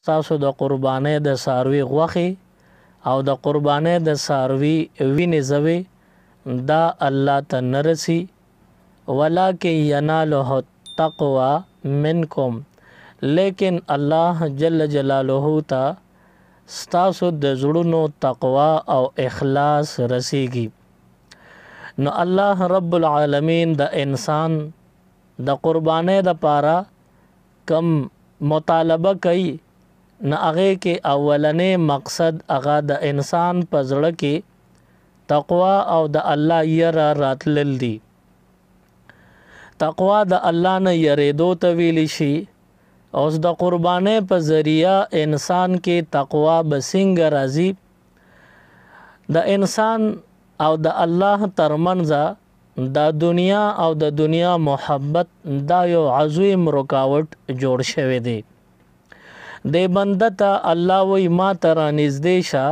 ستاسو د قربانۍ د څاروي غوښې او د قربانۍ د څاروي وینې زوی دا الله ته نه رسي، ولکن ینالہ التقوی منکم، لیکن الله جل جلاله ته ستاسو د زړونو تقوا او اخلاص رسیږي. نو الله رب العالمین د انسان د قربانۍ د پاره کم مطالبه کوي، نو هغې کې اولنې مقصد هغه د انسان په زړه کې تقوا او د الله یره راتلل دي. تقوا د الله نه یریدو ته ویلی شي. اوس د قربانۍ په ذریعه انسان کې تقوا به څنګه راځي؟ د انسان او د الله ترمنځ د دنیا او د دنیا محبت دا یو عظیم رکاوټ جوړ شوی دی. د بنده ته الله وی ما ته رانږدې شه،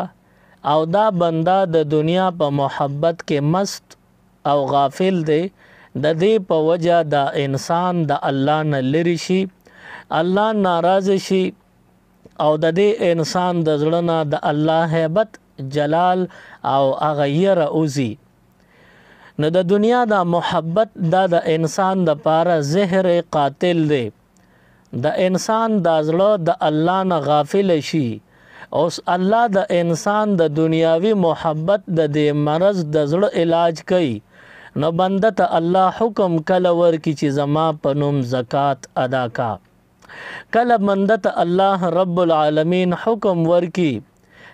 او دا بنده د دنیا په محبت کې مست او غافل دی. د دې په وجه د انسان د الله نه لرې شي، الله ناراض شي، او د دې انسان د زړه نه د الله هیبت جلال او هغه یره وځي. نو د دنیا دا محبت دا د انسان د پاره زهر قاتل دی. د انسان دا زړه د الله نه غافل شي. اوس الله د انسان د دنیاوي محبت د دې مرض د زړه علاج کوي. نو بنده ته الله حکم کله ورکي چې زما په نوم زکات ادا کا. کله بنده ته الله رب العالمین حکم ورکي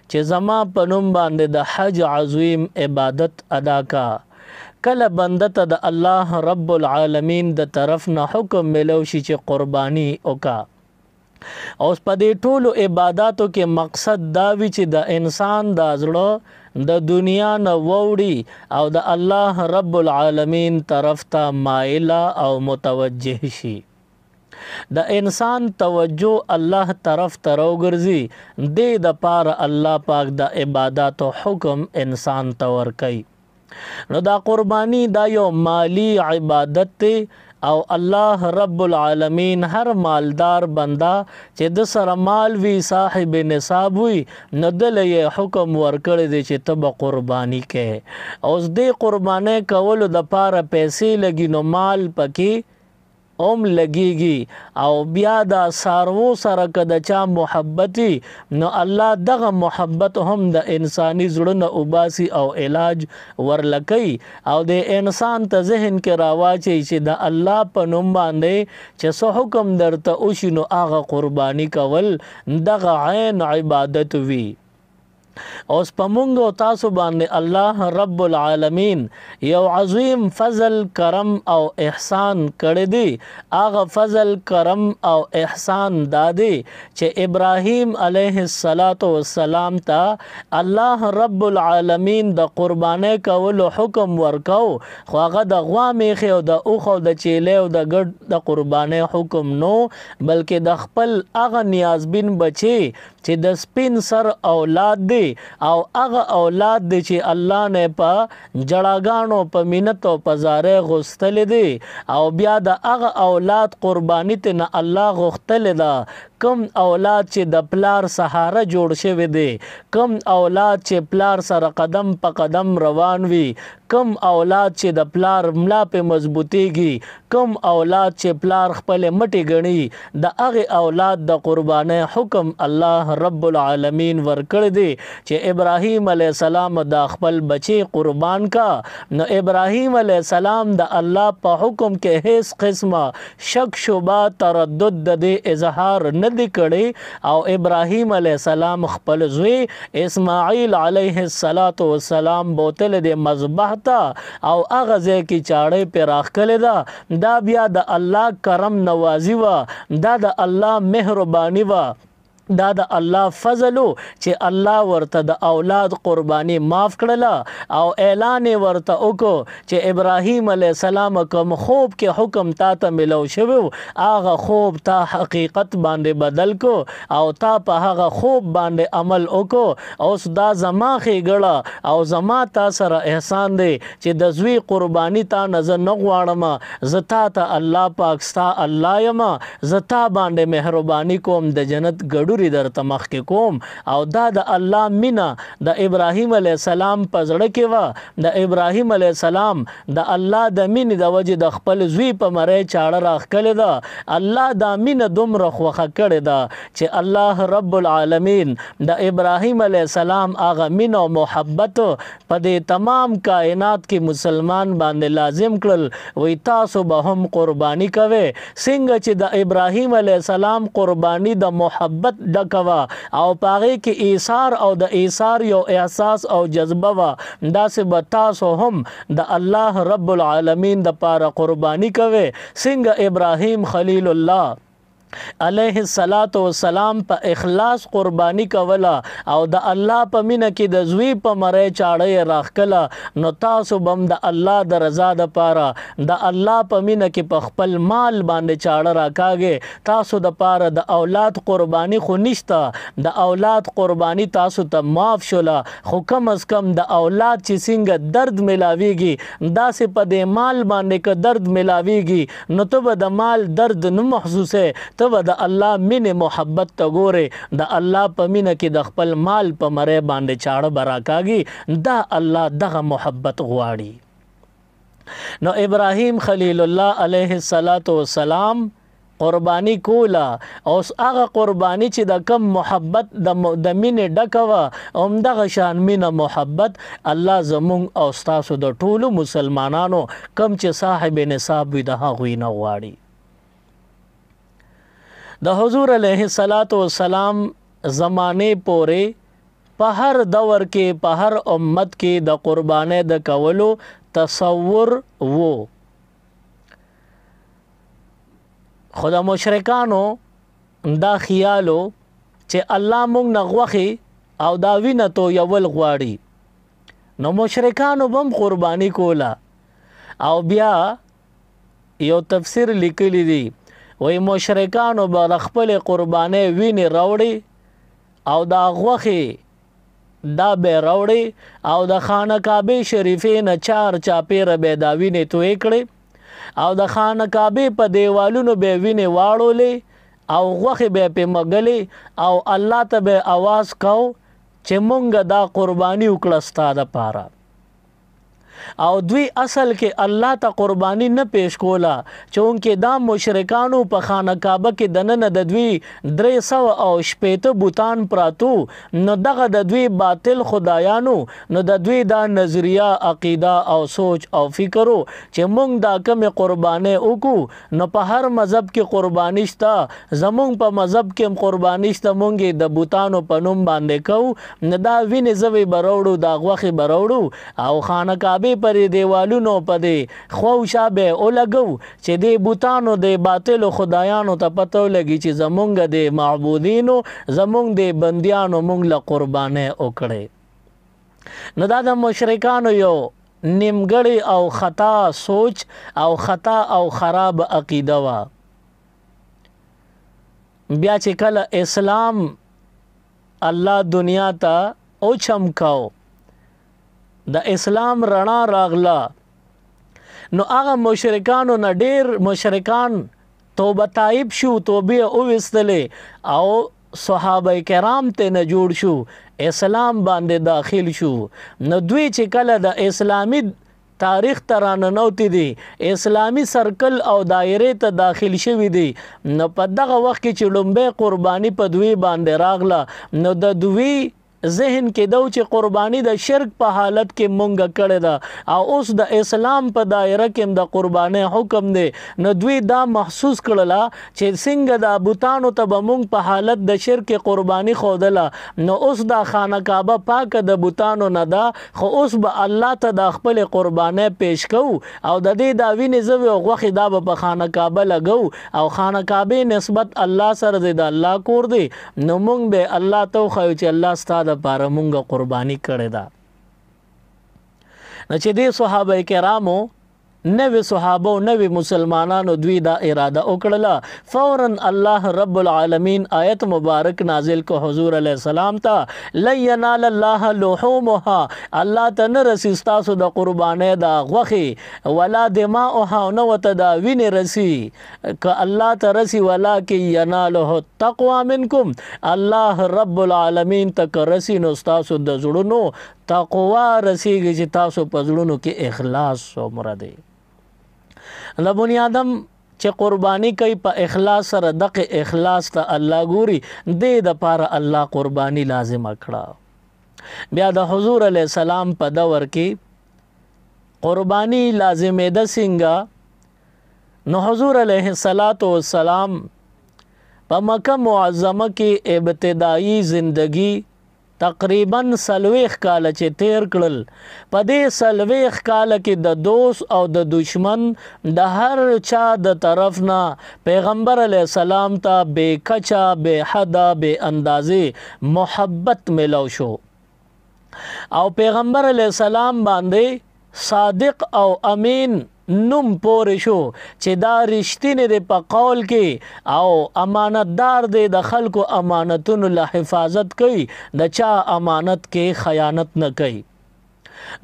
چې زما په نوم باندې د حج عظیم عبادت ادا کا. کله بنده ته د الله رب العالمین د طرف نه حکم ملو شي چې قربانی وکا. اوس په دې ټولو عبادتو کې مقصد دا وي چې د انسان د زړه د دنیا نه ووړي او د الله رب العالمین طرف ته مائله او متوجه شي. د انسان توجه الله طرف ته راوګرځي. دې د پاره الله پاک د عبادتو حکم انسان ته ورکوي. نو دا قربانی دا یو مالی عبادت دی، او الله رب العالمین هر مالدار بندا چې د سره مال وی صاحب نصاب وی نو دله یې حکم ورکړی دی چې ته به قربانی کې. اوس دې قربانی کولو د پاره پیسې لګي، نو مال پکې اوم لګیږي، او بیا دا سارو سره که د چا محبتي نو الله دغه محبت هم د انساني زړه نه وباسي او علاج ورلکوي، او د انسان ته ذهن کې راواچي چې د الله په نوم باندې چې څه حکم درته وشي نو هغه قرباني کول دغه عین عبادت وي. اوس په مونږ او تاسو باندې الله رب العالمین یو عظیم فضل کرم او احسان کړی دی. هغه فضل کرم او احسان دا دی چې ابراهیم علیه السلام ته الله رب العالمین د قربانۍ کولو حکم ورکاو، خو هغه د غوا میخې او د اوښ او د چیلې او د ګډ د قربانۍ حکم نو، بلکې د خپل هغه نیازبین بچی چې د سپین سر اولاد دی او هغه اولاد دی چې الله نه په جړاګانو په مینت او په زارۍ غوښتلی دی، او بیا د هغه اولاد قرباني ته نه الله غوښتلی ده. کم اولاد چې د پلار سهاره جوړ شوی دی، کم اولاد چې پلار سره قدم په قدم روان وي، کم اولاد چې د پلار ملا په مضبوطیږي، کم اولاد چې پلار خپل مټي غني، د هغه اولاد د قربانۍ حکم الله رب العالمین ورکړی دی چې ابراهیم علیه السلام د خپل بچی قربان کا. نو ابراهیم علیه السلام د الله په حکم کې هیڅ قسمه شک شبه تردد د دې اظهار نه دی کړی، او ابراهیم علیه السلام خپل زوی اسماعیل علیه السلام بوتل د مذبح ته او هغه ځای کې چاړې پې راښکلې ده. دا بیا د الله کرم نوازي وه، دا د الله مهرباني وه، دا د الله فضلو چې الله ورته د اولاد قرباني معاف کړله او اعلان ورته وکړو چې ابراهیم علیه السلام کوم خوب کې حکم تا ته ملو شوی هغه خوب تا حقیقت باندې بدل کو او تا په هغه خوب باندې عمل وکړو. اوس دا زما ښېګړه او زما تا سره احسان دی چې د زوی قرباني تا نه زه نه غواړم، زه تا ته الله پاک ستا الله یم، زه تا باندې مهرباني کوم، د جنت ګډور نوري درته مخکې کوم. او دا د الله مینه د ابراهیم علیه السلام په زړه کې وه. د ابراهیم علیه السلام د الله د مینې د وجې د خپل زوی په مرۍ چاړه راښکلې ده. الله دا مینه دومره خوښه کړې ده چې الله رب العالمین د ابراهیم علیه السلام هغه مینه او محبت په دې تمام کائنات کې مسلمان باندې لازم کړل. وی تاسو به هم قربانی کوئ څنګه چې د ابراهیم علیه السلام قربانی د محبت ډکه وه او په هغې کې ایثار او د ایثار یو احساس او جذبه وه، داسې به تاسو هم د الله رب العالمین د پاره قربانی کوئ څنګه ابراهیم خلیل الله علیه السلام په اخلاص قربانی کوله او د الله په مینه کې د زوی په مرۍ چاړه یې راښکله. نو تاسو به هم د الله د رضا دپاره د الله په مینه کې په خپل مال باندې چاړه راکاږئ. تاسو دپاره د اولاد قربانی خو نشته، د اولاد قربانی تاسو ته معاف شوله، خو کم از کم د اولاد چې څنګه درد ملاویږي داسې په دې مال باندې که درد ملاویږي نو ته به د مال درد نه محسوسې، ته به د الله مینې محبت ته ګورې. د الله په مینه کې د خپل مال په مرۍ باندې چاړه به راکاږي. دا الله دغه محبت غواړي. نو ابراهیم خلیل الله علیه السلام قربانی کوله او هغه قربانی چې د کم محبت د مینې ډکه وه همدغه شان مینه محبت الله زمونږ او ستاسو د ټولو مسلمانانو کم چې صاحب نصاب وي د هغوی نه غواړي. د حضور علیه السلام زمانه پورې په هر دور کې په هر امت کې د قربانۍ د کولو تصور وو، خو د مشرکانو دا خیالو چې الله موږ نه غوښې او دا وینه تویول غواړي، نو مشرکانو به هم قرباني کوله. او بیا یو تفسیر لیکلی دی وی مشرکانو به خپل قربانۍ وینې راوړي او دا غوښې دا به راوړي او د خانه کعبې شریفې نه چار چاپېره به دا وینې توی کړي او د خانه کعبې په دیوالونو به وینې واړولې او غوښې به پې مږلې او الله ته به آواز کو چې مونږ دا قرباني وکړه ستا دپاره. او دوی اصل کې الله ته قربانی نه پیش کوله چونکې دا مشرکانو په خانه کعبه کې دننه د دوی 360 بوتان پراتو، نو دغه د دوی باطل خدایانو، نو د دوی دا نظریه عقیده او سوچ او فکرو چې مونږ دا کم قربانی وکړو نو په هر مذهب کې قربانی شته، زمونږ په مذهب کې قربانی شته، مونږ د بوتانو په نوم باندې کوو، نو دا وینې زوی بروړو دا غوښې بروړو او خانه کعبه پر دیوالونو په دی خوشا به اولګو چې دی بوتانو دی باطل خدایانو ته پته لګي چې زمونږ دی معبودینو زمونږ دی بندیانو مونږ له قربانۍ وکړي. نو دا د مشرکانو یو نیمګړی او خطا سوچ او خطا او خراب عقیده وا. بیا چې کله اسلام الله دنیا ته او چمکاو د اسلام رڼا راغله نو هغه مشرکانو نه ډیر مشرکان توبه تایب شو، توبه اوویستلې او صحابه کرام ته نه جوړ شو، اسلام باندې داخل شو. نو دوی چې کله د اسلامی تاریخ تراننوتی دی اسلامی سرکل او دایره ته داخل شوی دی، نو په دغه وخت کې چې لومبه قربانی په دوی باندې راغله نو د دوی ذهن کې دو چې قربانی د شرک په حالت کې مونږ کړی ده او اوس د اسلام په دایره کې د قربانی حکم دی. نو دوی دا محسوس کړله چې څنګه د بوتانو ته به مونږ په حالت د شرک قربانی ښودله، نو اوس دا خانه کعبه پاکه د بوتانو نه ده، خو اوس به الله ته د خپل قربانی پیش کوو او د دې دا وینې زوی او غوښې دا به په خانه کعبه لګو او خانه کعبې نسبت الله سره دی، د الله کور دی، نو مونږ به الله ته وښیو چې الله ستا دپاره مونږ قربانی کړې ده. نو چې دې صحابه کرامو نوی صحابو نوی مسلمانانو دوی دا اراده وکړله، فوراً الله رب العالمین آیت مبارک نازل کو حضور علیہ السلام تا، لن ینال الله لحومها، الله ته نه رسی ستاسو د قربانۍ دا غوښې، ولا دماؤها نه ورته دا وینې رسی، که الله ته رسی ولکن یناله التقوی منکم، الله رب العالمین ته که رسی نو ستاسو د زړونو تقوا رسیږي چې تاسو په زړونو کې اخلاص څومره دی. د بنیادم چې قربانی کوي په اخلاص سره، دغه اخلاص ته الله ګوري، دې دپاره الله قربانی لازمه کړه. بیا د حضور علیه السلام په دور کې قربانی لازمېده څنګه؟ نو حضور علیه السلام په مکه معظمه کې ابتدایي زندگی تقریباً 40 کال چې تیر کړل، په دې 40 کال کې د دوست او د دشمن د هر چا د طرف نه پیغمبر علیه السلام ته بے کچا، بے حدا، بے اندازې محبت ملو شو، او پیغمبر علیه السلام باندې صادق او امین نوم پورې شو چې دا رښتینی دی په قول کې، او امانتدار دی، د خلکو امانتونو له حفاظت کوي، د چا امانت کې خیانت نه کوي.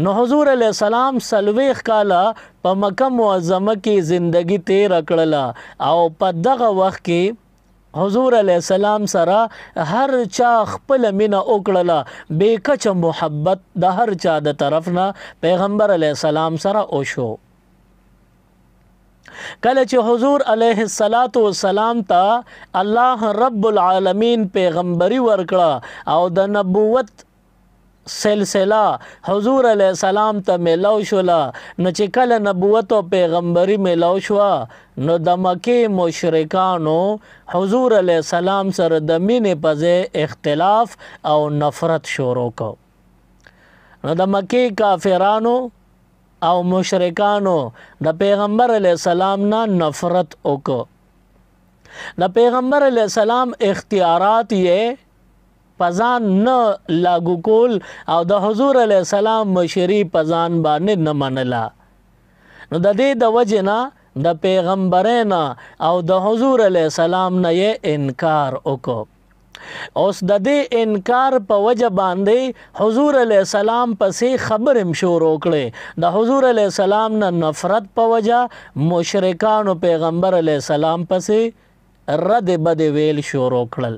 نو حضور علیه السلام 40 کاله په مکه معظمه کې زندگی تیر کړله، او په دغه وخت کې حضور علیه السلام سره هر چا خپل مینه وکړله، بے کچه محبت د هر چا د طرف نه پیغمبر علیه السلام سره وشو. کله چې حضور علیه السلام ته الله رب العالمین پیغمبري ورکړه او د نبوت سلسله حضور علیه السلام ته ملو شوله، نو چې کله نبوت او پیغمبري ملو شوه، نو د مکې مشرکانو حضور علیه السلام سره د مینې په ځای اختلاف او نفرت شروع کو. نو د مکې کافرانو او مشرکانو د پیغمبر علیه السلام نه نفرت وکړو. د پیغمبر علیه السلام اختیارات یې پزان نه لاگو کول، او د حضور علیه السلام مشري پزان باندې نه منله. نو د دې د وجې نه د پیغمبرینه او د حضور علیه السلام نه یې انکار وکړو. اوس د دې انکار په وجه باندې حضور علیه السلام پسې خبرم شروع کړې، د حضور علیه السلام نه نفرت په وجه مشرکانو پیغمبر علیه السلام پسې رد بد ویل شروع کړل.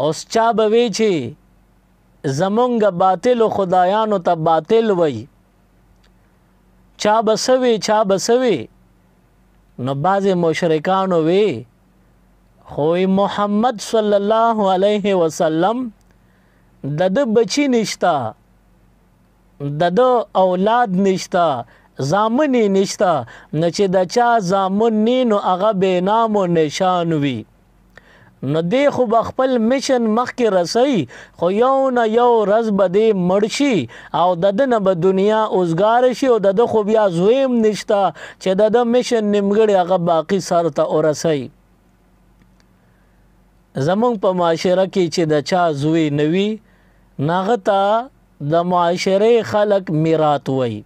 اوس چا به وی چې زمونږ باطل خدایانو ته باطل وی، چا به سوي، نو بعضې مشرکانو وی خوی محمد صلی الله علیه وسلم د بچی نشتا، د اولاد نشتا، زامنی نشتا، نه چې د چا زامن نی نو هغه بې نام و نشان وي. نو دی خو به خپل میشن مخکې رسوي، خو یو نه یو ورځ به دی مړ شي او د ده نه به دنیا اوزګاره شي، او د ده خو بیا زویم نشته چې د ده میشن نیمګړی هغه باقي سر ته ورسوي. زمونږ په معاشره کې چې د چا زوی نوي، ناغه ته د معاشرې خلک میرات وایي.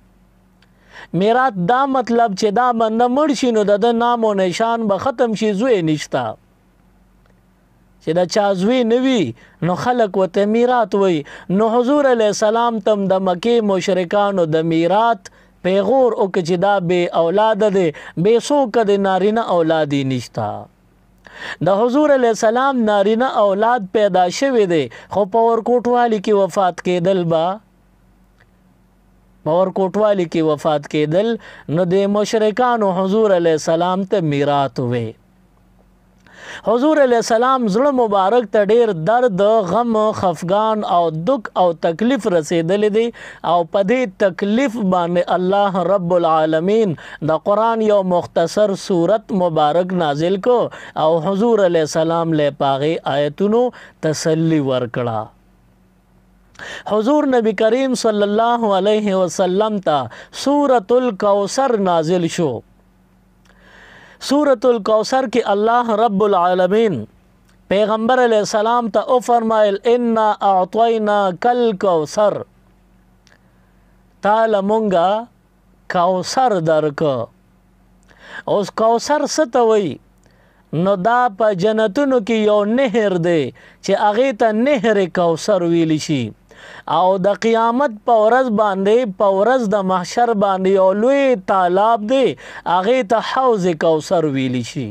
میرات دا مطلب چې دا بنده مړ شي نو د ده نام و نشان به ختم شي، زوی نشته. چې د چا زوی نوي نو خلک ورته میرات وایي. نو حضور علیه السلام تم د مکې مشرکانو د میرات پیغور وکړه چې دا بې اولاده دی، بې څوکه د نارینه اولاد یې نشته. د حضور علیه السلام نارینه اولاد پیدا شوی دی، خو په ورکوټوالي کې وفات کېدل نو د مشرکانو حضور علیه السلام ته میرات وی. حضور علیه السلام زړه مبارک ته ډیر درد، غم، خفګان او دک او تکلیف رسیدلی دی، او په دې تکلیف باندې الله رب العالمین د قرآن یو مختصر صورت مبارک نازل کو، او حضور علیه السلام له پاغي آیتونو تسلی ورکړه. حضور نبی کریم صلی الله علیه وسلم ته سورۃ الکوثر نازل شو. سورۃ الکوثر کې الله رب العالمین پیغمبر علیہ السلام ته او فرمایل انا اعطینا کل کوثر، تعالی مونږه کوثر درک. اوس کوثر څه ته وایي؟ نو دا په جنتونو کې یو نهر دی چې هغې ته نهر کوثر ویلی شي، او د قیامت په ورځ باندې په ورځ د محشر باندې یو لوی تالاب دی هغې ته حوض کوثر ویلی شي.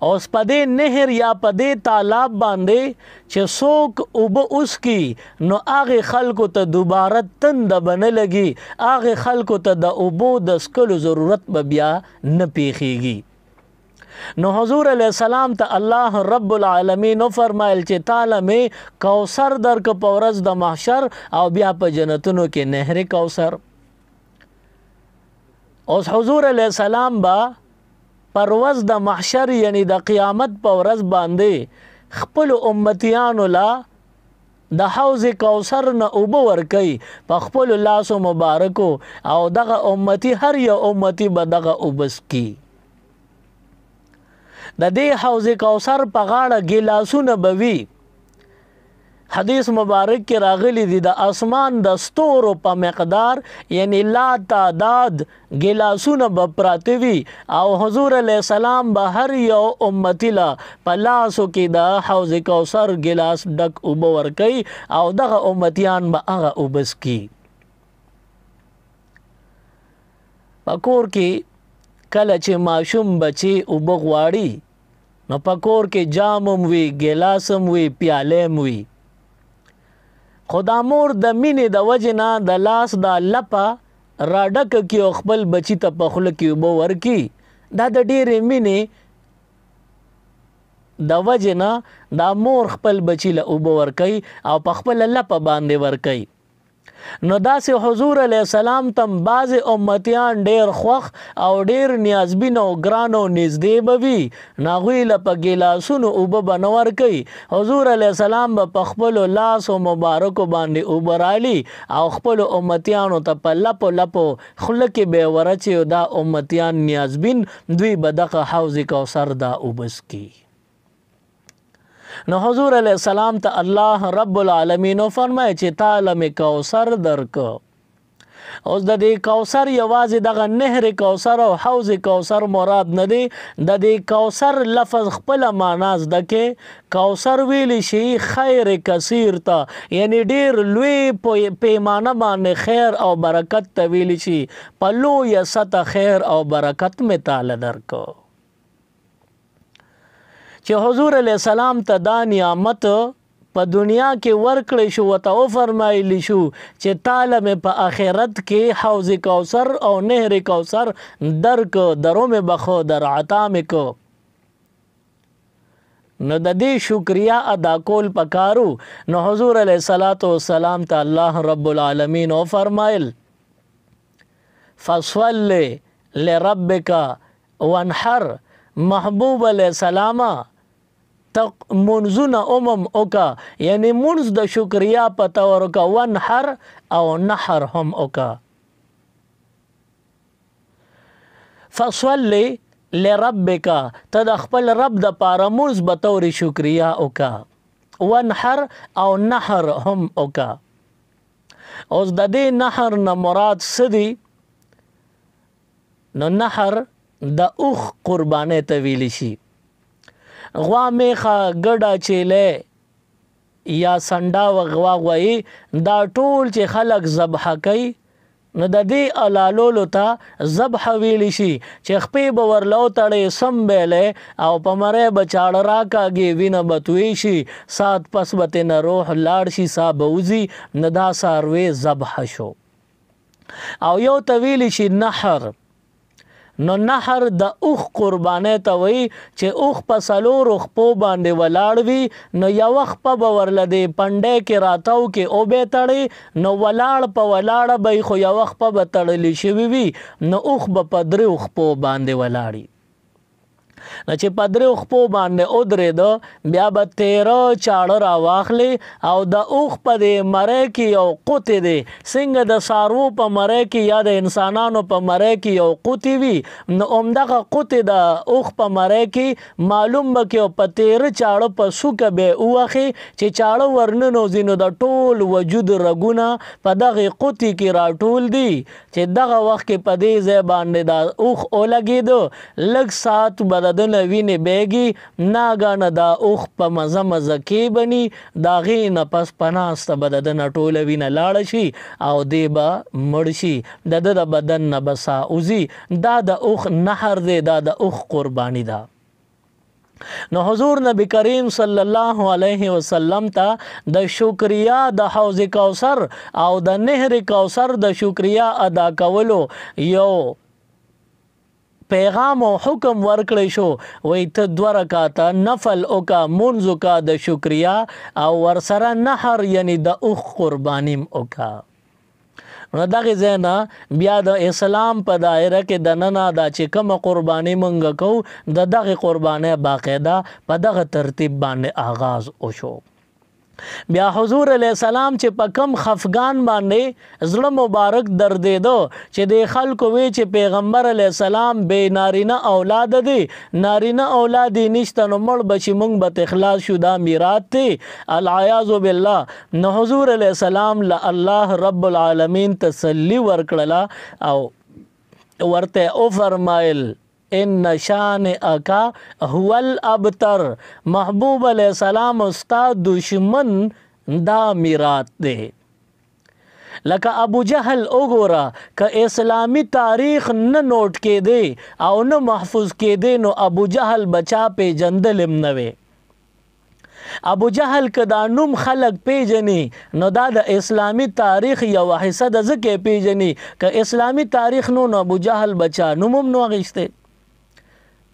اوس په دې نهر یا په دې تالاب باندې چې څوک اوبه وڅکي نو هغې خلکو ته دوباره تنده به نه لګي، هغې خلکو ته د اوبو د څکلو ضرورت به بیا نه پیښیږي. نو حضور علیہ السلام ته الله رب العالمین فرمایل چې تعالی مې کوثر درک په ورځ د محشر او بیا په جنتونو کې نهر کوثر. اوس حضور علیہ السلام با پر ورځ د محشر یعنی د قیامت په ورځ باندې خپل امتیانو لا د حوض کوثر نه اوبه ورکوي په خپل لاسو مبارکو، او دغه امتی هر یو امتی به دغه اوبه څکي. د دې حوض کوثر په غاړه ګیلاسونه به وي. حدیث مبارک کې راغلی دي د اسمان د ستورو په مقدار یعنی لا تعداد ګیلاسونه به پراته وي، او حضور علیہ السلام به هر یو امتی لا په لاسو کې د حوض کوثر ګیلاس ډک اوبه ورکوي، او دغه امتیان به هغه اوبه څکي. په کور کې کله چې ماشوم بچي اوبه غواړي نو په کور کې جام هم وي، ګیلاس هم وي، پیاله هم وي، خو دا مور د مینې د وجې نه د لاس دا لپه راډکه کي او خپل بچي ته په خوله کې اوبه ورکي. دا د ډېرې مینې د وجې نه دا مور خپل بچي له اوبه ورکوي او په خپله لپه باندې ورکوي. نو داسې حضور علیہ السلام تم بعضې امتیان ډېر خوښ او ډېر نیازبین او ګران او نږدې به وي، نو هغوی له په ګیلاسونو اوبه به نه ورکوي. حضور علیہ السلام به په خپلو لاسو مبارکو باندې اوبه رالي او خپلو امتیانو ته په لپو لپو خوله کې به یې ورچي، او دا امتیان نیازبین دوی به دغه حوض کوثر دا اوبه څکي. نو حضور علیہ السلام ته الله رب العالمین فرمایي چې تعالی مې کوثر درک. اوس د دې کوثر یوازې دغه نهر کوثر او حوض کوثر مراد نه دی، د دې کوثر لفظ خپل معنا زده کې. کوثر ویلی شي خیر کثیر ته، یعنی ډیر لوی پیمانه باندې خیر او برکت ته ویلی شي، په لویه سطح خیر او برکت مې تعالی درک. چې حضور علیہ السلام ته دا نعمت په دنیا کې ورکړی شو، ورته وفرمایلی شو چې تعالی مې په آخرت کې حوض کوثر او نهر کوثر درک، درو مې بخو، در عطا مې کو. نو د دې شکریہ ادا کول پکارو. نو حضور علیہ السلام ته الله رب العالمین فرمایل فصل لربک وانحر. محبوب علیہ السلام منزونه اوکا، یعنی منز د شکریا پتا ورکا، ونحر او نحر هم اوکا. فصل لربک ته د خپل رب د پاره منز بطور شکریا اوکا، ونحر او نحر هم اوکا. اوس د دې نحر نه مراد څه دی؟ نو نحر د اوخ قربانې ته ویلی شي. غوا میخه ګډه چیلې یا سنډا و غوا غوایي دا ټول چې خلک ذبحه کوي، نو د دې علالولو ته ذبح ویلی شي چې خپې به ورلو تړې سم بیلې او په مرۍ به چاړه راکاږي، وینه به توی شي، سات پس به ترنه روح لاړ شي، سا به وځي، نو دا څاروی ذبح شو. او یو ته ویلی شي نحر. نو نحر د اوخ قربانې ته وایي چې اوخ په څلورو خپو باندې ولاړ وي، نو یوه خپه به ورله د پنډۍ کې راتاو کې اوبې تړي، نو ولاړ په ولاړه به خو یوه خپه به تړلی شوي وي، نو اوخ به په دریو خپو باندې ولاړي. نه چې په درې خپو باندې ودرېده بیا به تیره چاړه راواخلې او د اوښ په دې مرۍ کې یو قوتې دی څنګه د څاروو په مرۍ کې یا د انسانانو په مرۍ کې یو قوتې وي نو همدغه قوتې د اوښ په مرۍ کې معلوم به کې او په تیره چاړه په سوکه به یې ووهې چې چاړه ورننوځي نو د ټول وجود رګونه په دغې قوتې کې راټول دي چې دغه وخت کې په دې ځای باندې د اوښ ولګېده لږ ساعت به د ده نه وینې بیږي ناګانه دا اوښ په مزه مزه کې بني د هغې نه پس په ناسته به د ده نه ټوله وینه لاړه شي او دی به مړ شي د ده د بدن نه به ساه وځي دا د اوښ نحر دی دا د اوښ قرباني ده نو حضور نبی کریم صلی الله علیه وسلم ته د شکریہ د حوض کوثر او د نهر کوثر د شکریہ ادا کولو یو پیغام او حکم ورکړی شو وای ته 2 رکعاته نفل وکا منځ وکا د شکریہ او ورسره نحر یعنی د اوښ قربانیم وکا نو دغه ځای نه بیا د اسلام په دایره کې دننه دا چې کومه قرباني مونږ کوو د دغه قربانۍ باقاعده په دغه ترتیب باندې آغاز وشو بیا حضور علیہ السلام چې په کم خفګان باندې زړه مبارک دردېده چې د خلکو وی چې پیغمبر علیہ السلام بے نارینه اولاد دی نارینه اولاد نشته نو مړ بچی مونږ به اخلاص شو دا میراث دی العیاذ بالله نو حضور علیہ السلام له الله رب العالمین تسلی ورکړه او ورته او فرمایل ان شانئک هو الابتر محبوب علیہ السلام استاد دشمن دا میراث دی لکه ابو جهل وګوره که اسلامی تاریخ نه نوٹ کې دی او نه محفوظ کې دی نو ابو جهل بچا پیجندلم نه وي ابو جهل که دا نوم خلق پیجنی نو دا د اسلامی تاریخ یو حصہ د ځکه پیجنی که اسلامی تاریخ نو ابو جهل بچا نومم نو غیشته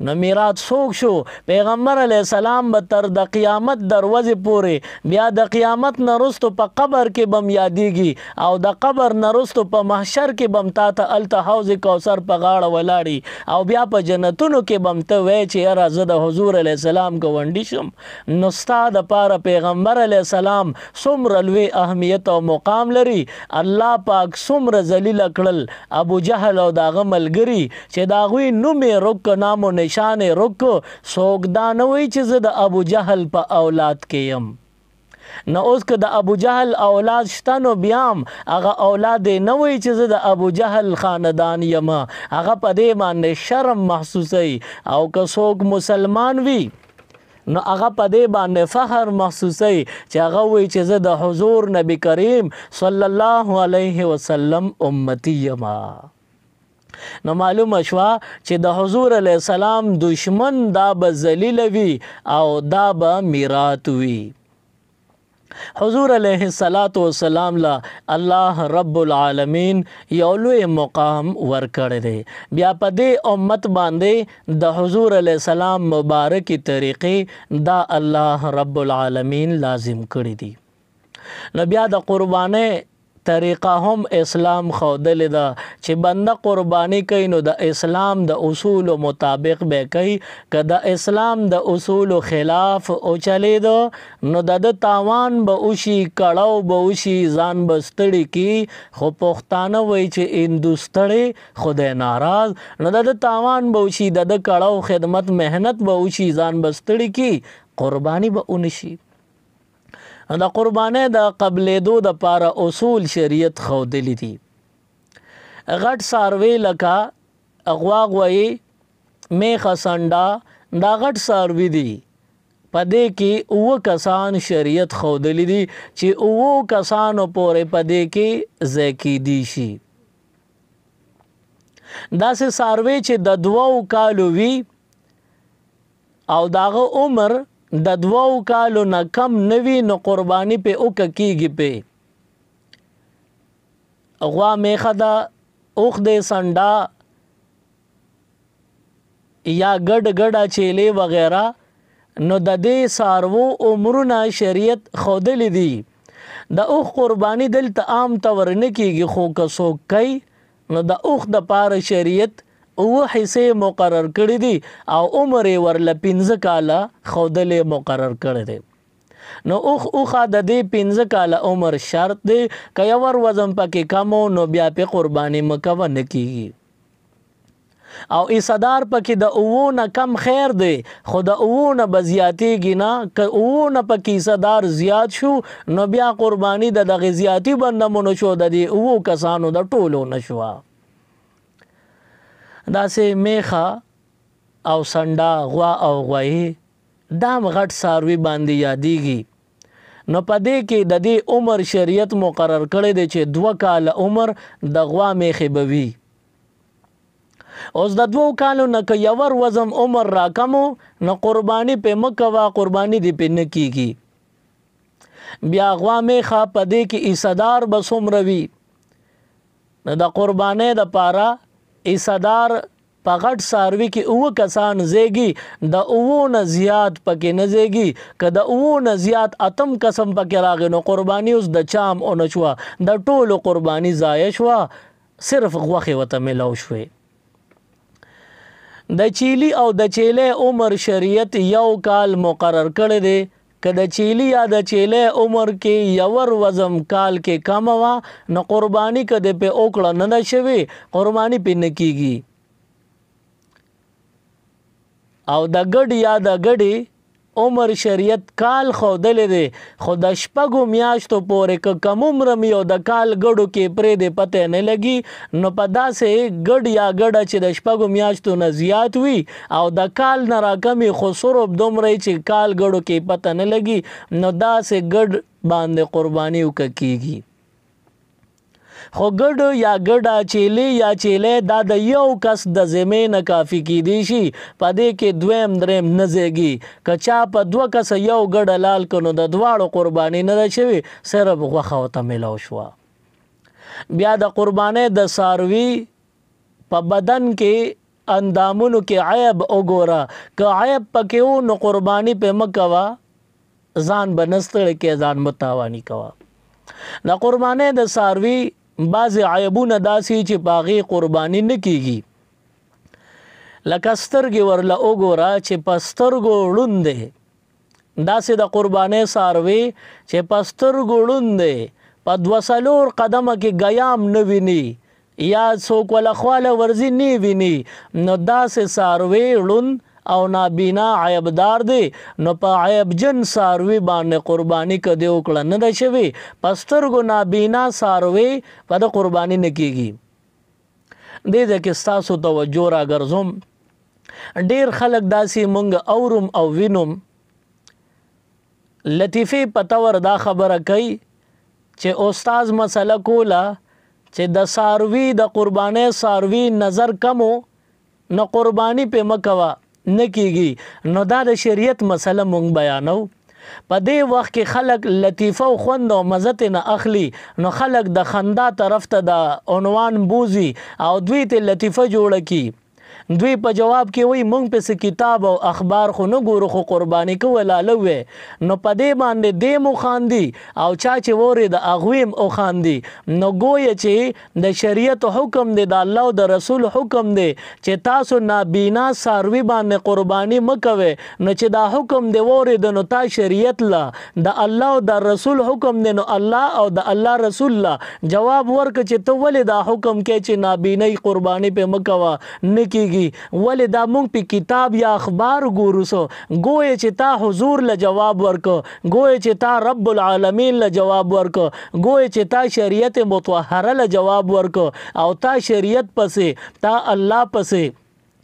نو میراث څوک شو پیغمبر علیہ السلام به تر د قیامت دروازې پورې بیا د قیامت نه وروسته په قبر کې بم یادېږي او د قبر نه وروسته په محشر کې بم تا ته هلته حوض کوثر په غاړه ولاړي او بیا په جنتونو کې بم ته وایې چې یاره زه د حضور علیہ السلام ګاونډي شم نو ستا دپاره پیغمبر علیہ السلام څومره لوی اهمیت او مقام لري الله پاک څومره ذلیله کړل ابو جهل او د هغه ملګري چې د هغوی نوم یې رک نام و نشان رکو څوک دا نه وایي چې زه د ابو جهل په اولاد کې یم نو اوس که د ابو جهل اولاد شته نو بیا هم هغه اولاد نه وایي چې زه د ابو جهل خاندان یم هغه په دې باندې شرم محسوسوي او که څوک مسلمان وي نو هغه په دې باندې فخر محسوسوي چې هغه وایي چې زه د حضور نبی کریم صلی الله علیه وسلم امتی یم نو معلومه شوه چې د حضور علیہ السلام دشمن دا به ذلیل وي او دا به میراث وي حضور علیہ السلام لا الله رب العالمین یو لوی مقام ورکړی دی بیا په دې امت باندې د حضور علیہ السلام مبارکی طریقې دا الله رب العالمین لازم کړی دی نو بیا د قربانۍ طریقه هم اسلام خودلې ده چې بنده قربانی کوي نو د اسلام د اصول مطابق به کوي که د اسلام د اصول خلاف او چلیدو نو د تاوان به وشي کړهو به وشي ځان به ستړي کی خو پښتانه وایي چې هندوستړی خدای ناراض نو د تاوان به وشي د کړهو خدمت محنت به وشي ځان به ستړي کی قربانی به ونشي د قربانۍ د قبلېدو دپاره اصول شریعت ښودلي دي غټ څاروی لکه غواغ وایي میخه سنډه دا غټ څاروي دي په دې کې 9 کسان شریعت ښودلي دي چې 9 کسانو پورې په دې کې ځای کیدی شي داسې څاروی چې د 2 کالو وي او داغه عمر د 2 کالو نه کم نوی نو قربانی په اوکه کیږي په غوا میخه ده اوښ دی سنډه یا ګډه چیلې وغیره نو د دې څاروو عمرونه شریعت ښودلي دي د اوښ قربانی دلته عام طور نه کیږي خو که څوک کوي نو د اوښ دپاره شریعت اوه حصې مقرر کړي دي او عمر یې ورله 15 کاله ښودلې مقرر کړی دی. نو اوخه د دې 15 کاله عمر شرط دی، که یو ور وزن پکې کم نو بیا پې قرباني مکوه نه کیږي. او ایصدار پکې د اوو نه کم خیر دی، خو د اوو نه به زیاتېږي نه. که اوو نه پکې ایصدار زیات شو نو بیا قرباني د دغې زیاتي بندمونو شو، د دې اوو کسانو د ټولو نه شوه. داسې میخه او سنډا، غوا او غوایي دام غټ څاروي باندې یادېږي. نو په دې کې د دې عمر شریعت مقرر کړی دی چې 2 کاله عمر د غوا میخې به وي. اوس د 2 کالو نه که یور وزم عمر راکمو نو قرباني پې مه کوه، قرباني دې پې نه کیږي. بیا غوا میخه په دې کې ایصدار به څومره وي، نو د قربانۍ دپاره ایصدار په غټ څاروي کې 9 کسان زیږي، د 9 نه زیات پکې نه زیږي. که د 9 نه زیات 8 قسم پکې راغی نو قرباني اوس د چام اونه شوه، د ټولو قرباني ضایع شوه، صرف غوښې ورته میلاو شوې. د چیلي او د چیلې عمر شریعت 1 کال مقرر کړی دی. که د چیلي یا د چیلې عمر کې یور وزم کال کې کم وه نو قرباني که د پې وکړه نه ده شوې، قرباني پې نه کیږي. او د ګډ یا د ګډې عمر شریعت کال ښودلی دی، خو د 6 میاشتو پورې که کم عمره وي او د کال ګډو کې پرېږدې پته نه لګي، نو په داسې ګډ یا ګډه چې د 6 میاشتو نه زیات وي او د کال نه راکمي خو صرف دومره چې کال ګډو کې پته نه لګي، نو داسې ګډ باندې قرباني وکړه کیږي. خو ګډ یا ګډه، چیلې یا چیلې دا د یو کس د ذمې نه کافي کیدی شي، په دې کې دویم دریم نه زیږي. که چا په 2 کسه یو ګډه لال کړو د دواړو قرباني نه ده شوې، صرف غوښه ورته میلاو شوه. بیا د قربانۍ د څاروي په بدن کې اندامونو کې عیب وګوره، که عیب پکې و نو قرباني پې مه کوه، ځان به نه ستړی کې، ځان به تاواني کوه. د قربانۍ د څاروي بعضې عیبونه داسې چې په هغې قرباني نه کیږي. لکه سترګې ورله وګوره چې په سترګو ړوند دی، داسې د قربانۍ څاروي چې په سترګو ړوند دی، په 2-4 قدمه کې ګیام نه ویني یا څوک وله خواله ورځي نه ویني، نو داسې څاروي ړوند او نابینا عیبدار دی. نو په عیبجن څاروي باندې قرباني که دې وکړه نه ده شوې، په سترګو نابینا څاروي په د قرباني نه کیږي. دې ځای کې ستاسو توجه راګرځوم، ډېر خلک داسې مونږ اورم او وینم لطیفې په طور دا خبره کوي چې استاز مسله کوله چې د څاروي د قربانۍ څاروي نظر کمو نو قرباني پې مه کوه، نه کیږي. نو دا د شریعت مسله مونږ بیانو. په دې وخت کې خلک لطیفه او خوند او مزه نه اخلي، نو خلک د خندا طرف ته د عنوان بوزي او دوی ته لطیفه جوړه کی. دوی په جواب کې وایي مونږ پسې کتاب او اخبار خو نه ګورو، خو قرباني کوو لاله وې. نو په دې باندې دې مو خاندي او چا چې وورې د هغوی او خاندي. نو ګویا چې د شریعت حکم دی، د الله او د رسول حکم دی چې تاسو نابینا څاروي باندې قرباني مه کوئ. نو چې دا حکم دی وورېده نو تا شریعت له د الله او د رسول حکم دی، نو الله او د الله رسول له جواب ورکړه چې ته ولې دا حکم کې چې نابینۍ قرباني پې مه کوه، نه کیږي. ولې دا مونږ په کتاب یا اخبار ګورو سو، گویا چې تا حضور له جواب ورکو، گویا چې تا رب العالمین له جواب ورکو، گویا چې تا شریعت مطهره له جواب ورکو، او تا شریعت پسې، تا الله پسې،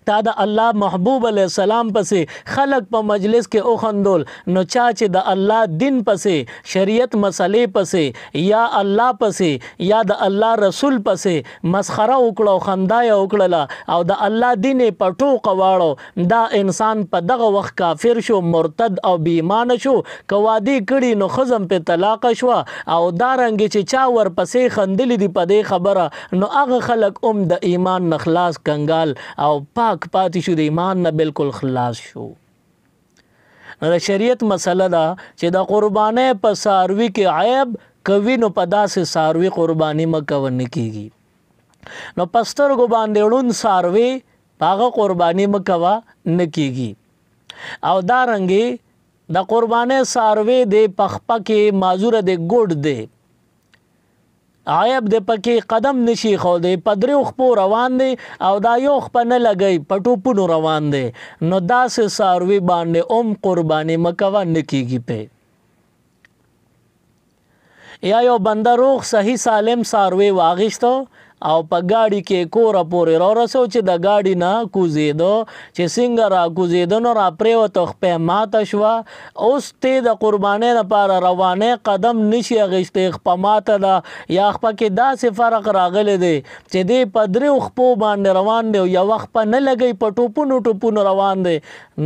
تا د الله محبوب علیه السلام پسې خلق په مجلس کې او خندول. نو چا چې د الله دین پسې، شریعت مسلې پسې، یا الله پسې یا د الله رسول پسې مسخره وکړه او خندا یې وکړله او د الله دین یې په ټوقه واړو، دا انسان په دغه وخت کافر شو، مرتد او بې ایمانه شو. که واده کړي نو ښځه پې طلاقه شوه، او دارنګې چې چا ورپسې خندلي دي په دې خبره، نو هغه خلک هم د ایمان نه خلاص کنګال او پاک پاتې شو، د ایمان نه بالکل خلاص شو. نو د شریعت مسله ده چې د قربانۍ په څاروي کې عیب کوي نو په داسې څاروي قرباني مه کوه، نه کیږي. نو په سترګو باندې ړوند څاروي هغه قرباني مکوا نکیږي. او دارنګې د قربانۍ څاروی دی پخپه کې معذوره دی ګوډ دی عیب دی پکې قدم نشي ښودی په دریو خپو روان دی او دا یو خپه نه لګی په ټوپونو روان دی نو داسې څاروي باندې قرباني مکوه نه کیږي پې. یا یو بنده روغ صحیح سالم څاروی واغېستو او په ګاډي کې کوره پورې راورسو چې د ګاډي نه کوزېدو چې څنګه را کوزېدو نو را پرېوتو خپې ماته شوه. اوس ته د قربانۍ لپاره روانې قدم نشي اخیستی خپه ماته ده یا خپه کې داسې فرق راغلی دی چې دی په دریو خپو باندې روان دی او یوه خپه نه لګی په ټوپونو روان دی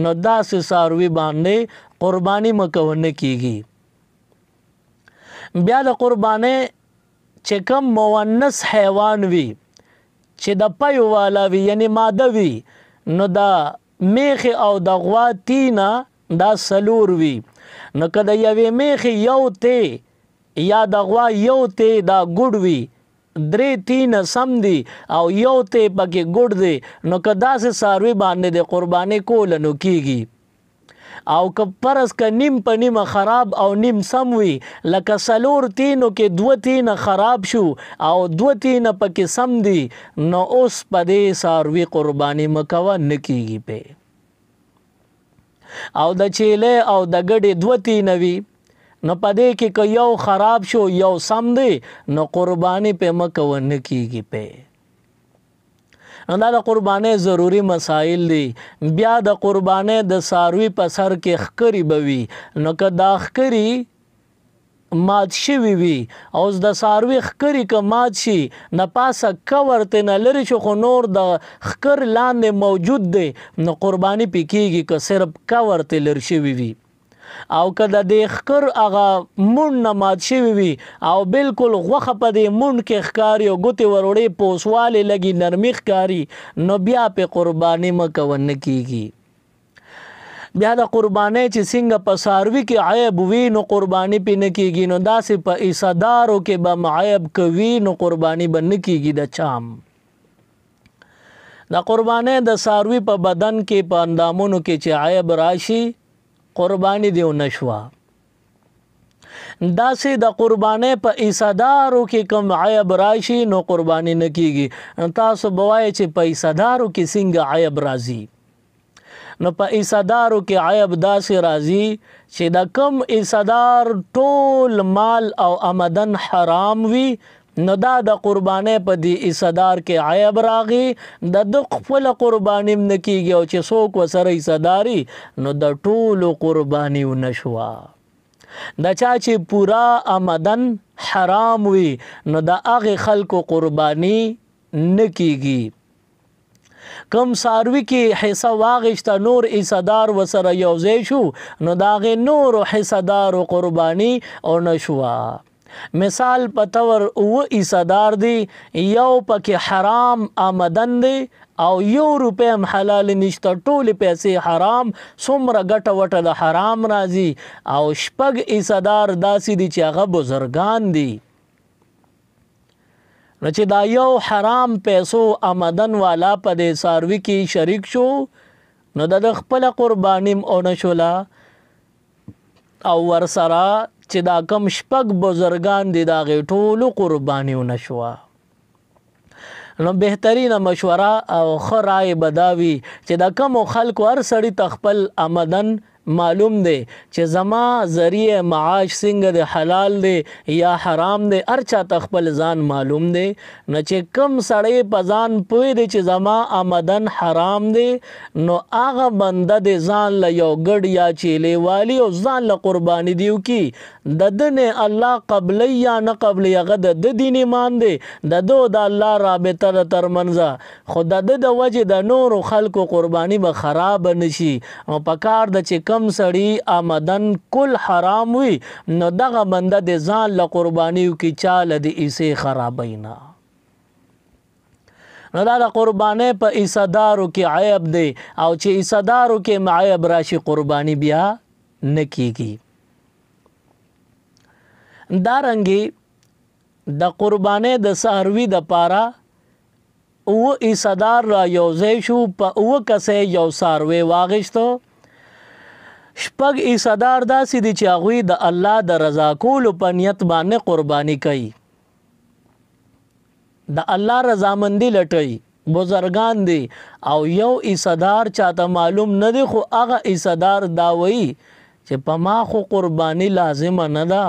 نو داسې څاروي باندې قرباني مکوه نه کیږي. بیا د قربانۍ چې کم مونث حیوان وي چې د پیو والا وي یعنی ماده وي نو دا میخې او د غوا تینه دا څلور وي نو که د یوې میخې یو تی یا د غوا یو تی دا ګوډ وي درې تینه سم دي او یو تی پکې ګوډ دی نو که داسې څاروي باندې د قربانۍ کوله نو کیږي. او که پرس که نیم په نیمه خراب او نیم سم وي لکه څلور تینو کې دوه تینه خراب شو او دوه تینه پکې سم دي نو اوس په دې څاروي قرباني مکوه نه کیږي پې. او د چیلې او د ګډې دوه تینه وي نو په دې کې که یو خراب شو یو سم دی نو قرباني پې مکوه نه کیږي پې. نو دا د قربانۍ ضروري مسائل دي. بیا د قربانۍ د څاروي په سر کې ښکري به وي نو که دا ښکري مات شوي وي او د څاروي ښکري که مات شي نه پاسه کور ترې نه لرې شو خو نور د ښکر لاندې موجود دی نو قرباني پې کېږي که صرف کور ترې لر شوي وي. او که د دې ښکر هغه مونډ نه مات شوي وي او بالکل غوښه په دې مونډ کې ښکاري او ګوتې وروړې پوسوالی لګي نرمي ښکاري نو بیا پې قرباني مکوه نه کیږي. بیا د قربانۍ چې څنګه په څاروي کې عیب وي نو قرباني پې نه کیږي نو داسې په عیسهدارو کې به عیب کوي نو قرباني به نه کیږي د چام. د قربانۍ د څاروي په بدن کې په اندامونو کې چې عیب راشي قربانی دیو نشوا. داسې د قربانۍ په عیسهدارو کې کم عیب راشي نو قربانی نه کیږي. تاسو بوایئ چې په عیسهدارو کې څنګه عیب راځي. نو په عیسهدارو کې عیب داسې راځي چې د کم عیسهدار ټول مال او آمدن حرام وي نو دا د قربانۍ په دې عیسهدار کې عیب راغی د خپله قرباني نه کیږي او چې څوک ورسره عیسهداري نو د ټولو قرباني ونه شوه. د چا چې پورا آمدن حرام وي نو د هغې خلکو قرباني نه کیږي. کم څاروي کې حصه واغېسته نور عیسهدار ورسره یوځای شو نو د هغې نورو حصهدارو قرباني ونه شوه. مثال په طور اوه عیسهدار دی یو پکې حرام آمدن دی او یو روپۍ هم حلال نشته ټولې پیسې حرام څومره ګټه وټه د حرام راځي او شپږ عیسهدار داسې دي چې هغه بزرګان دي نو چې دا یو حرام پیسو آمدن والا په دې څاروي کې شریک شو نو د خپله قرباني ونه شوله او ورسره چې دا کم شپږ بزرګان دي د هغې ټولو قرباني ونه شوه. نو بهترینه مشوره او ښه رای به دا وي چې د کمو خلکو هر سړي ته خپل آمدن معلوم دی چې زما ذریعه معاش څنګه د حلال دی یا حرام دی هر چاته خپل ځان معلوم دی نو چې کم سړی په ځان پوه دی چې زما آمدن حرام دی نو هغه بنده د ځان له یو ګډ یا چیلې والی او ځان له قرباني دیو کی د ده نه الله قبلی یا نه قبلی هغه د ده دین ایمان دی د ده د الله رابطه ده ترمنځه خو د ده د وجې د نورو خلکو قرباني به خراب نشي او په کار ده چې کم سړي آمدن کل حرام وي نو دغه بنده د ځان له قربانیو کې چاله د عیسې خرابوي نه. نو دا د قربانۍ په عیسهدارو کې عیب دی او چې عیسهدارو کې عیب راشي قرباني بیا نه کیږي. دارنګې د قربانۍ د څاروي دپاره اوه ایصدار را یوځای شو په اوه کسې یو څاروی واغېستو. شپږ ایصدار داسې دي چې هغوی د الله د رضا کولو په نیت باندې قرباني کوي، د الله رضامندي لټوي، بزرگان دي. او یو ایصدار چاته معلوم نه دی، خو هغه ایصدار دا وایي چې په ما خو قرباني لازمه نه ده،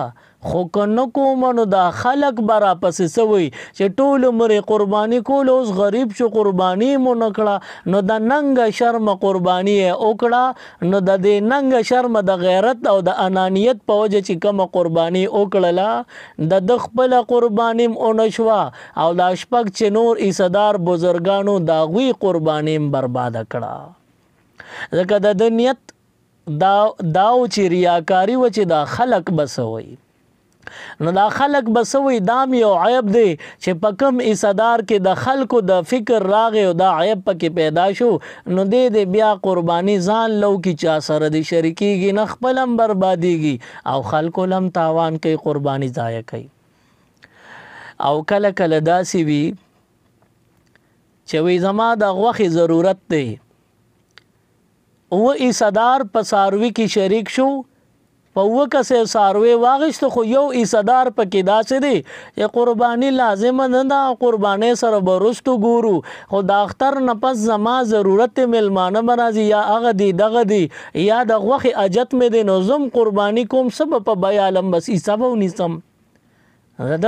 خو که نه کوم نو دا خلک به راپسې څه وایي چې ټول عمر یې قرباني کول، اوس غریب شو قرباني مو نه کړه، نو د ننګه شرمه قرباني یې وکړه. نو د دې ننګه شرمه د غیرت او د انانیت په وجه چې کومه قرباني وکړله، د خپله قرباني م ونه شوه او دا شپږ چې نور ایصدار بزرګانو د هغوی قرباني م برباده کړه. ځکه د ده نیت داو چې ریاکاري و چې دا خلک به څه وایي. نو دا خلق بسوي دام یو عیب دی چې په کم ایصدار کې د خلکو د فکر راغی او دا عیب پکې پیدا شو، نو دې بیا قرباني ځان لو کی چا سره دی شریکیږي، نه خپلم بربادیږي او خلکو لم تاوان کوي، قرباني ضایع کوي. او کله کله داسې وي چې وی زما د غوښې ضرورت دی، اوه ایصدار په څاروي کې شریک شو، په اوه کسې څاروی واغېستو، خو یو ایصدار پکې داسې دی چې قرباني لازمه نه ده، قربانۍ سره به وروستو ګورو، خو د اختر نه پس زما ضرورت میلمانه به راځي، یا هغه دی دغه دی، یا د غوښې حاجت مې دی، نو زم قرباني کوم، څه به په بیالم، بس عیسه به ونیسم.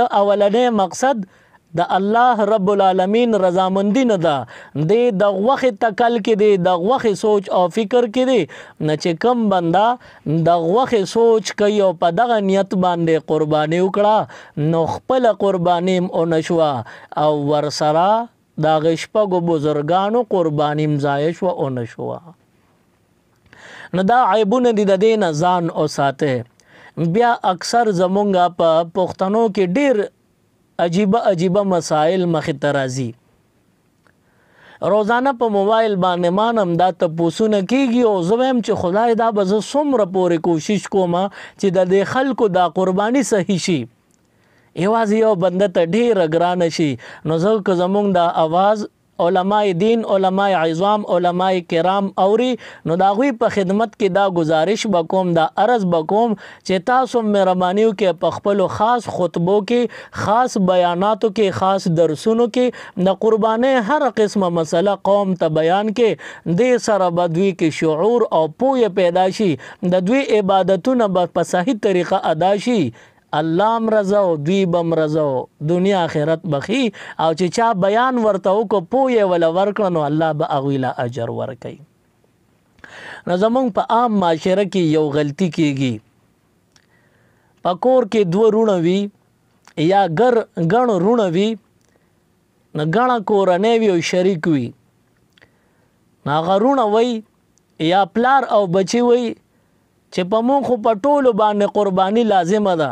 د اولنی مقصد د الله رب العالمین رضامندی نه ده، د غوښې تکل کې دی، د غوښې سوچ او فکر کې دی. نه چې کم بنده د غوښې سوچ کوي او په دغه نیت باندې قرباني وکړه، نو خپله قرباني م ونه شوه او ورسره د هغې شپږو بزرګانو قرباني م ضایع شوه، ونه شوه. نو دا عیبونه دي، د دې نه ځان وساتئ. بیا اکثر زمونږ په پښتنو کې ډېر عجیبه مسائل مخې ته راځي. روزانه په موبایل باندې مانم دا تپوسونه کېږي او زه وایم چې خدای دا به زه څومره پورې کوشش کوم چې د دې خلکو دا قرباني صحیح شي، یوازې یو بنده ته ډېره ګرانه شي. نو زه که زمونږ دا آواز علماء دین، علماء عظام، علماء کرام اوري، نو دا غوی په خدمت کې دا گزارش بکوم، دا عرض بکوم چې تاسو مهرباني وکړئ په خپلو خاص خطبو کې، خاص بیاناتو کې، خاص درسونو کې د قربانۍ هر قسمه مسله قوم ته بیان کې، دې سره به دوی کې شعور او پوهه پیدا شي، د دوی عبادتونه به په صحیح طریقه ادا شي، الله مرزو دوی بم رزو، دنیا آخرت بخي. او چې چا بیان ورته وکړو پوهه ولا ورکړه، نو الله به هغوی له اجر ورکوي. نو زمونږ په عام معاشره کې یو غلطي کېږي، په کور کې دوه رونه وي یا ګڼ رونه وي، نو ګڼه کورنۍ وي او شریک وي، نو هغه رونه وي یا پلار او بچي وي چې په مونږ خو په ټولو باندې قرباني لازمه ده،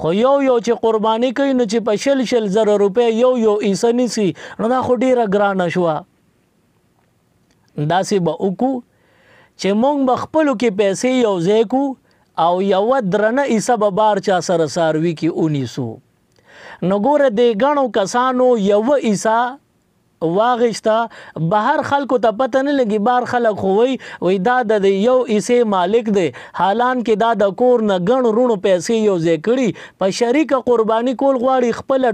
خو یو چې قرباني کوي نو چې په 100 زره روپۍ یو عیسه نیسي، نو دا خو ډېره ګرانه شوه. داسې به وکړو چې مونږ به خپلو کې پیسې یو ځای کړو او یوه درنه عیسه به بار چا سره څاروي کې ونیسو. نو ګوره دې ګڼو کسانو یوه عیسه واغشتا، بهر خلکو ته پته نه لګي، بهر خلک خو وی دا د یو عیسې مالک دی، حالان کې دا د کور نه ګڼ رونو پیسې یو ځای کړي، په شریکه قرباني کول غواړي، خپله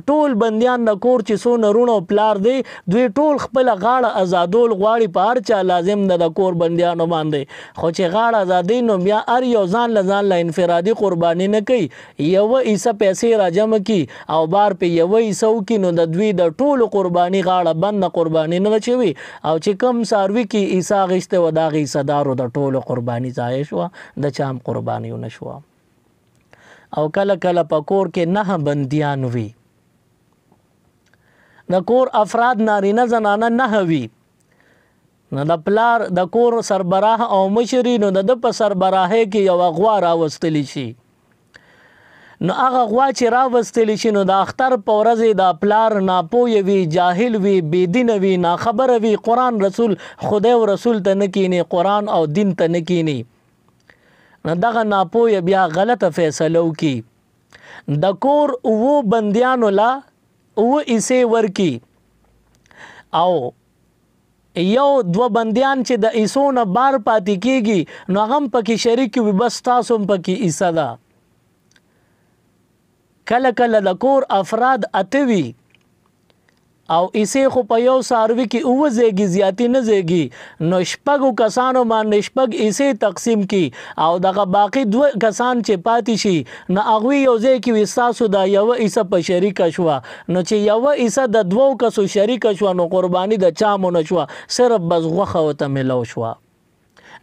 ټول بندیان د کور چې څونه رونو پلار دی دوی ټول خپله غاړه ازادول غواړي، په هر چا لازم ده د کور بندیانو باندې، خو چې غاړه ازادي نو بیا هر یو ځان له انفرادي قرباني نه کوي، یوه عیسه پیسې راجمع کي او بار په یوه عیسه وکړي، نو د دوی د ټولو قرباني غاړه بند قرباني نه چوي، او چې کم څاروي کې عیسه غشته و دا غي صدارو د ټولو قرباني ضایع شوه، د چام قرباني ونه شوه. او کله کله په کور کې 9 بندیان وي، د کور افراد نارینه زنانه 9 وي، نو د پلار د کور سربراه او مشري، نو د په سربراهۍ کې یو غوا راوستلی شي، نو هغه غوا چې راوستلی شي، نو د اختر په ورځې د پلار ناپوه وي، جاهل وي، بېدینه وي، ناخبره وي، قرآن رسول خدای او رسول ته نه کینی، قرآن او دین ته نه کینی، نو دغه ناپوه بیا غلطه فیصله وکړي، د کور 9 بندیانو لا حصے ورکی او یو دو بندیان چې د حصو نه بار پاتې کیږي نو هغه هم پکې شریک وي، بس تاسو هم پکې حصه ده. کله کله د کور افراد اته وي او حصې خو په یو څاروي کې اوه ځایږي، زیاتې نه ځایږي، نو شپږو کسانو باندې شپږ حصې تقسیم کی او دغه باقي دوه کسان چې پاتې شي نو هغوی یو ځای کې وي ستاسو دا یوه حصه په شریکه شوه، نو چې یوه حصه د دوو کسو شریکه شوه نو قرباني د چا مو نه شوه، صرف بس غوښه ورته میلو شوه،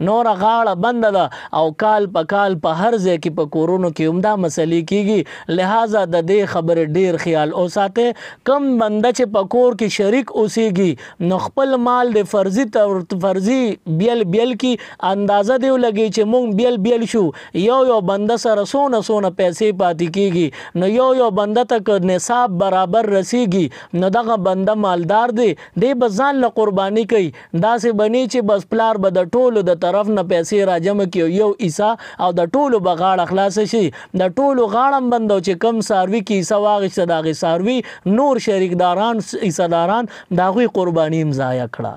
نوره غاړه بنده ده. او کال په کال په هر ځای کې په کورونو کې همدا مسلې کیږي. لہذا د دې خبرې ډیر خیال اوساته. کم بنده چې په کور کې شریک اوسېږي نو خپل مال د فرضي بیل کی اندازه دی لګي چې مونږ بیل شو، یو بنده سره سونه پیسې پاتې کیږي، نو یو بنده ته نصاب برابر رسیږي نو دغه بنده مالدار دی، دی به ځان له قرباني کوي. داسې بنی چې بس پلار به د ټولو د طرف نه پیسې راجمع کړي یو حصہ او د ټولو به غاړه خلاص شي، د ټولو غاړه بندو چې کم څاروي کې حصہ واغېسته د هغې څاروي نور شریکداران حصه داران د هغوی قرباني هم ضایع کړه.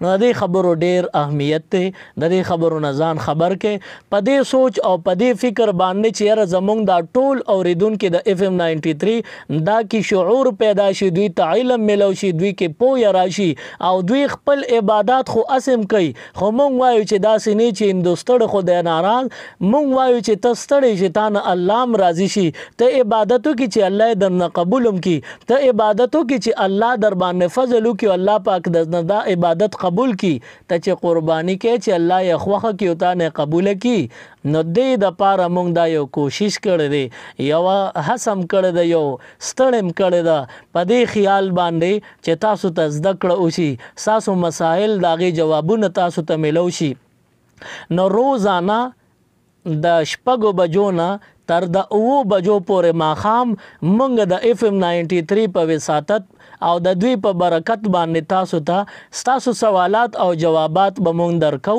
نو د دې خبرو ډیر اهمیت دی، د دې خبرو نه ځان خبر کې، په دې سوچ او په دې فکر باندې چې یاره زمونږ دا ټول اوریدونکي د FM 93 دا کې شعور پیدا شي، دوی ته علم ملو شي، دوی کې پوهه راشي او دوی خپل عبادات خو اسم کوي. خو مونږ وایو چې داسې نه چې هندوستړ خدای ناراض، مونږ وایو چې ته ستړی شي، تا نه الله هم راضي شي، ته عبادت وکړي چې الله یې درنه قبول هم کړي، ته عبادت وکړي چې الله در باندې فضل وکړي، الله پاک دا عبادت قبول کی، ته چې قربانی کې چې الله یې خوښه کی او تا نه قبول کی. نو دې د پاره مونږ دا یو کوشش کړی دی، یو حسم کړی دی، یو ستړم کړی ده په دې خیال باندې چې تاسو ته زده کړه وشي، تاسو مسائل د هغې جوابونه تاسو ته میلو شي. نو روزانه د 6 بجو نه تر د 9 بجو پورې ماښام مونږ د FM 93 په وساطت او د دوی په برکت باندې تاسو سوالات او جوابات به مونږ درکو.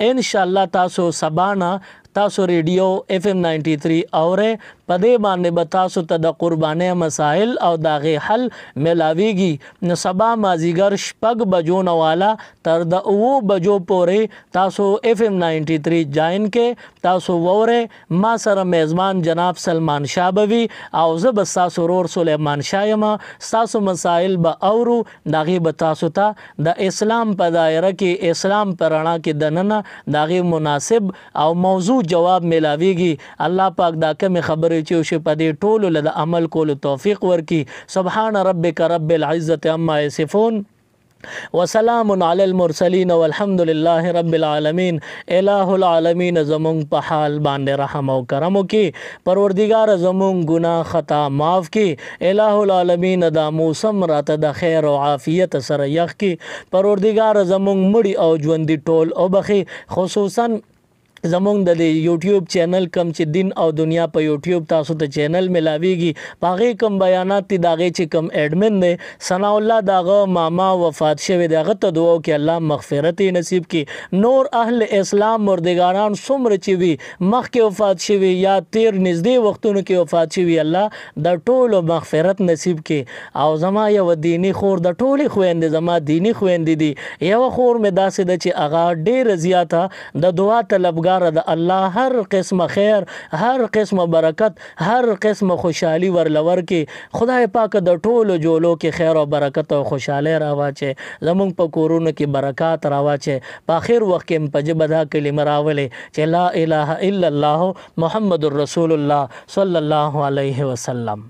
ان شاء الله تاسو سبانا تاسو ریډیو FM 93 اورې، په دې باندې به تاسو ته د قربانۍ مسائل او د هغې حل میلاویږي. نو سبا مازدیګر 6 بجو نه والا تر د 9 بجو پورې تاسو FM 93 جاین کې تاسو وورې. ما سره میزبان جناب سلمان شاه به وي او زه به ستاسو ورور سلیمان شاه یم. ستاسو مسائل به اورو، د هغې به تاسو ته د اسلام په دایره کې، اسلام په رڼا کې دننه د هغې مناسب او موضوع جواب میلاویږي. الله پاک دا کمې خبرې چې وشي په دې ټولو له د عمل کولو توفیق ورکړي. سبحان ربک رب العزة عما یصفون وسلام علی المرسلین والحمد لله رب العالمین. الہ العالمین زمونږ په حال باندې رحم او کرم وکړي، پروردگار زمونږ ګناه خطا معاف کړي. الہ العالمین دا موسم راته د خیر او عافیت سره یخ کړي. پروردگار زمونږ مړي او ژوندي ټول وبخي. خصوصا زمونږ د یوټیوب چینل کم چې دین او دنیا په یوټیوب تاسو ته چینل ملاویږي، په هغې کم بیانات دي، د هغې چې کم ایډمن دی ثناء الله د هغه ماما وفات شوی دی، هغه ته دعا وکړي الله مغفرت یې نصیب کړي. نور اهل اسلام مردگاران څومره چې وي مخکې وفات شوي یا تیر نږدې وختونو کې وفات شوي، الله د ټولو مغفرت نصیب کړي. او زما یو دینی خور، د ټولې خویندې زما دینی خویندې دي، یوه خور مې داسې ده چې هغه ډېره زیاته د دعا طلبګار د الله هر قسم خیر، هر قسم برکت، هر قسم خوشحالی ورلور کې. خدای پاک د ټولو جولو کې خیر او برکت او خوشحالی راواچي، زمونږ په کورونو کې برکات راواچي. په آخر وخت کې په ژبه دا کلمه راولې چې لا اله الا الله محمد رسول الله صلی الله علیه وسلم.